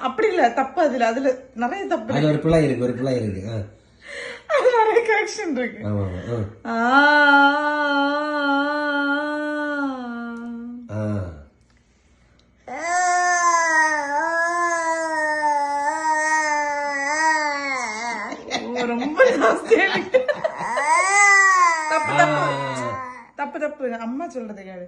அப்படி இல்ல, தப்பு அதுல அதுல நிறைய தப்பு. அதுல ஒரு பிள்ளை இருக்கு. அது நிறைய கரெக்ஷன் இருக்கு. ரொம்ப தப்பு தப்பு தப்பு தப்பு. அம்மா சொல்றது கேளு.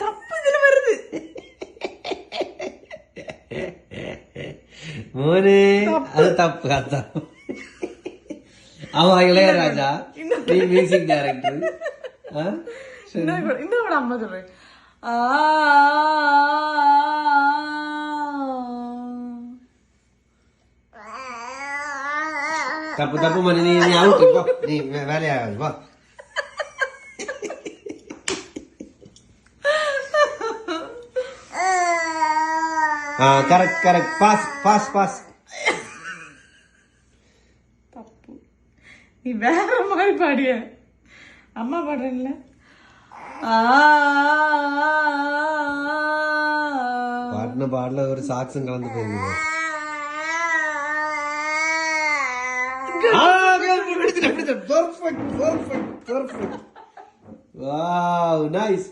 தப்பு இதுல வருது. மோனே அது தப்பு. அதான் அவன் இளையராஜா, நீ மியூசிக் டைரக்டர். இன்னும் அம்மா சொல்றேன். தப்பு தப்பு மணி, நீ அவுட்டு போ, நீ வேலையாகாது வா. Correct correct, pass pass pass. தப்பு, நீ வேற மாதிரி பாடிய. அம்மா பாடுறேன்ல. பாடின பாடல ஒரு சாக்ஸும் கலந்து போயிருங்க. Perfect. Wow, nice.